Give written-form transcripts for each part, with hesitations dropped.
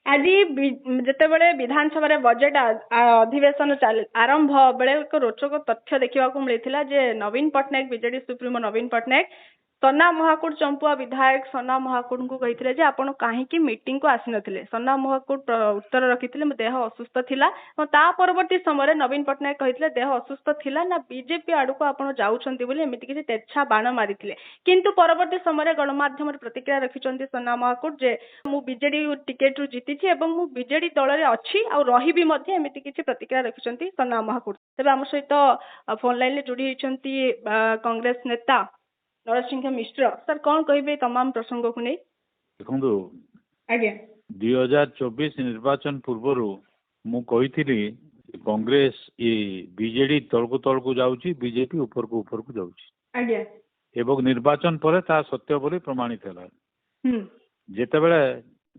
आज जितेबाला विधानसभा बजेट अधिवेशन आरंभ बेले एक रोचक तथ्य देखा मिलता जे नवीन पट्टनायक बीजेडी सुप्रीमो नवीन पट्टनायक सना महाकूट चंपुआ विधायक सना महाकूट को कही जे आपण कहीं मीटिंग को आसी नथिले। सना महाकूट उत्तर रखिथिले देह असुस्थ थिला ता परवर्ती समय नवीन पट्टनायक कही देह असुस्थ थिला ना बीजेपी आड़ को आपण जाउछंती बोली एमिति किछि तेछा बाण मारिथिले किंतु परवर्ती समय गणमाध्यम प्रतिक्रिया रखिछंती सना महाकूट जे मु बीजेडी टिकेट रु जीतिछि एवं मु बीजेडी दल रे अछि आ रहिबी मध्ये एमिति किछि प्रतिक्रिया रखिछंती सना महाकूट। तबे हम सहित फोन लाइन ले जोड़ी होइछंती कांग्रेस नेता नरसिंह मिश्र। सर कौन कहे तमाम प्रसंग को नहीं देखो आज्ञा 2024 निर्वाचन पूर्व मु कही कांग्रेस बीजेडी तल को जाऊँगी बीजेपी ऊपर को जाऊँगी आज्ञा एवं निर्वाचन पर ता सत्य बोली प्रमाणित है। जेतेबेले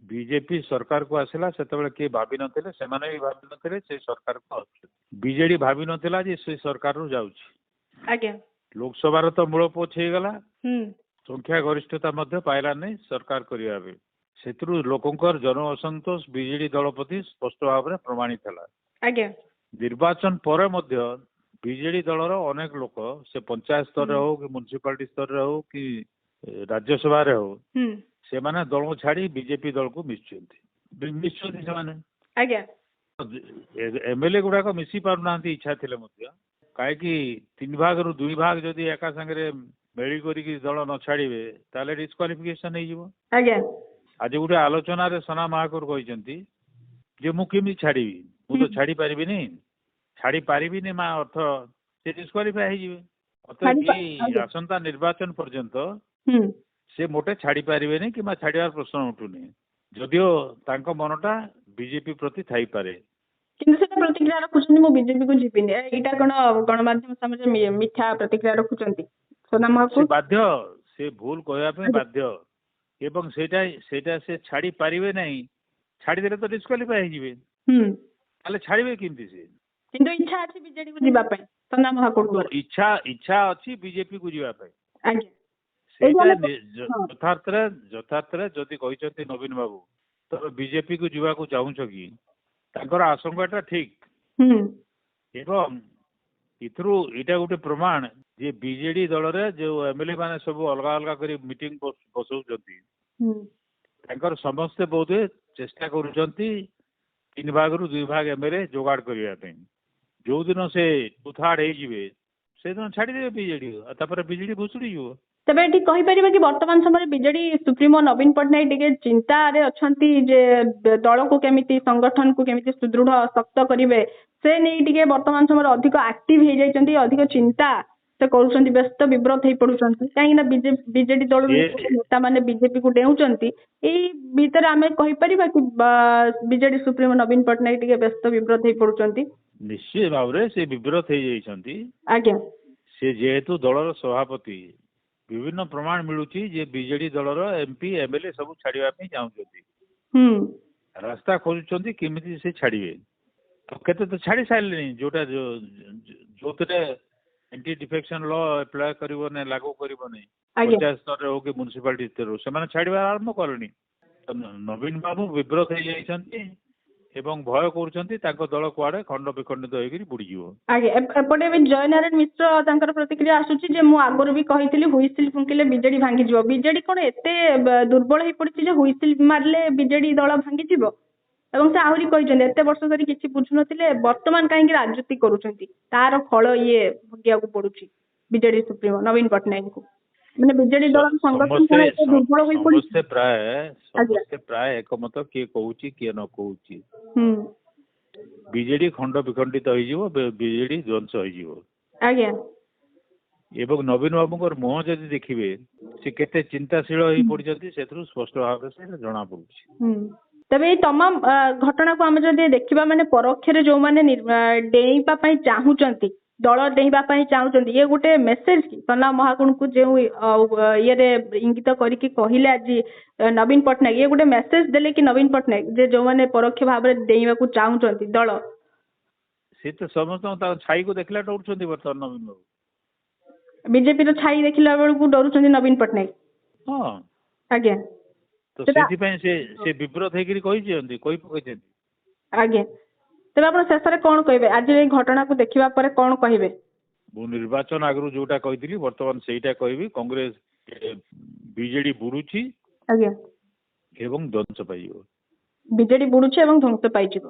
बीजेपी सरकार को आसला से किए भावी नथिले सेमाने भी भावी नथिले से सरकार को बीजेडी भावी नथिला जे से सरकार रू जाऊँगी आज्ञा लोकसभा तो मूल पोछ हो गला संख्या गरिष्ठता पाइला नहीं सरकार करने से लोकंर जन असंतोष बीजेडी दल प्रति स्पष्ट भाव में प्रमाणित है। निर्वाचन पर बीजेडी दलर अनेक लोक से पंचायत स्तर हो कि म्युनिसिपालिटी स्तर हो कि राज्यसभा हो से माने दल छाड़ी बीजेपी दल को मिशुंती एमएलए गुड़ाक मिसी पारना इच्छा थे कहीं 3 भाग रु 2 भाग जदि एका संगे मेली करी दल न छाड़े ताले डिस्क्वालिफिकेशन आज गोटे आलोचन सना महाकूर कहते मु केमी छाड़ी मु तो छाड़ी पारिबिनी छाड़ी पारिबिनी मा अर्थ से डिस्क्वालिफाई हो आसंता निर्वाचन पर्यंत से मोटे छाड़ी पारिबेनी कि छाड़ार प्रश्न उठुनी जदियो तांको मनटा बीजेपी प्रति थाई पारे किंतु से प्रतिक्रिया रखुछन मु बीजेपी को जीपिनी एटा कोन गणमाध्यम सामने मिथ्या प्रतिक्रिया रखुछंती सोना महाकूट बाध्य से भूल कहया पे बाध्य एवं सेटा से छाड़ी पारिबे नहीं छाड़ी देले तो डिस्क्वालिफाई हो जिवे ताले छाड़ीबे किंती से किंतु इच्छा अछि बीजेडी को जीवा पय सोना महाकूट को इच्छा अछि बीजेपी को जीवा पय आज्ञा यथार्थ जदि कहते नवीन बाबू तो बीजेपी को जीवा को चाहूछ कि तांकर आशंकाटा ठीक एवं इथरू इटा गोटे प्रमाण जे बीजेडी दल रे जो एमएलए माने सब अलग अलग करी मीटिंग बसौचंती तांकर समस्ते बहुत चेष्टा करूचंती 3 भाग रु 2 भाग एमएलए जोगाड़ करिया पे जो दिन से 2/3 हो जिवे से दिन छाड़ी देबे बीजेडी तापर बीजेडी भुसुड़ी जो तबे एठी कहि परिबा कि वर्तमान समय बीजेडी सुप्रीमो नवीन पट्टनायक टिके चिंता रे अछंती जे दल को केमिति संगठन को केमिति सुदृढ़ शक्त करिवे से नहीं टिके वर्तमान समय अधिक एक्टिव हो जाइछंती अधिक चिंता से करूछंती व्यस्त विव्रत हे पडुछंती काहे ना बीजेडी दल नेता माने बीजेपी को डेउछंती एई भीतर आमे कहि परिबा कि बीजेडी सुप्रीमो नवीन पट्टनायक टिके व्यस्त विव्रत हे पडुछंती निश्चित भाव रे से विव्रत हे जाइछंती आज्ञा से जेहेतु दलर सभापति विभिन्न प्रमाण मिलूची जे बीजेडी दलर एमपी एमएलए सब छाड़िया पे चाहूछंती रास्ता खोजुछंती केमिति से छाड़िबे तो केते तो छाड़ी साइले जोटा जोतरे एंटी डिफेक्शन लॉ अप्लाई करिवो ने लागू करिवो ने पंचायत स्तर हो कि म्युनिसिपालिटी स्तर से माने छाड़िबा आरंभ करनी तो नवीन बाबू विव्रत हे जाइछंती एवं भय करूछंती ताको दल कुआडे खंड विखंडित होइकरी बुडी जीवो आगे एपटे भी जयनारायण मिश्र तांकर प्रतिक्रिया आसुची जे मु आगुरु भी कहितली हुइसिल फुंकिले बीजेडी भांगी जीवो बीजेडी कोन एते दुर्बल हे पड़िछि जे हुइसिल मारले बीजेडी दल भांगी जीवो एवं से आहुरी कहिछन्ते एते वर्ष धरि किछि बुझु नथिले वर्तमान काहेकि राजनीति करूछन्ती तार फल ये भोगिया को पड़ुछि बीजेडी सुप्रीमो नवीन पट्टनायक को माने बीजेडी दल संगठन कोन एते दुर्बल होई पड़िछि समस्ते प्राय एकमत के कहूची के न कहूची बीजेडी खंड विखंडित हो जिवो बीजेडी ध्वंस हो जिवो आज्ञा एवं नवीन बाबूर मुह जदि देखिए से केते चिंताशील हो पड़ती से स्पष्ट भाव से जना पड़ुछि तबे तमाम घटना को आम जदि देखा माने परोक्ष जो माने डेइबा पई चाहूचंती दल डेइबा पई चाहूचंती ये गोटे मेसेज की सना महाकुण को जो ये इंगित करिकी कहिले आज नवीन पट्टनायक ये गोटे मेसेज देले कि नवीन पट्टनायक जे जो माने परोक्ष भाव रे डेइबा को चाहूचंती दल से तो समस्त छाई को देखला डरुचंती वर्तमान नवीन बाबू बीजेपी रो छाई देखिला बेलू डरुचंती नवीन पट्टनायक हां आज्ञा ତ ସେଥିପାଇଁ ସେ ବିବ୍ରତ ହେଇକିରି କହିଛନ୍ତି କହି ପକେଇଛନ୍ତି। ଆଜ୍ଞା, ତେବେ ଆପଣ ଶେଷରେ କଣ କହିବେ ଆଜି ଏଇ ଘଟଣାକୁ ଦେଖିବା ପରେ କଣ କହିବେ? ମୁଁ ନିର୍ବାଚନ ଆଗରୁ ଯୋଉଟା କହିଥିଲି ବର୍ତ୍ତମାନ ସେଇଟା କହିବି, କଂଗ୍ରେସ ବିଜେଡି ବୁଡୁଛି ଆଜ୍ଞା, ଏବଂ ଧ୍ୱଂସ ପାଇଯିବ। ବିଜେଡି ବୁଡୁଛି ଏବଂ ଧ୍ୱଂସ ପାଇଯିବ।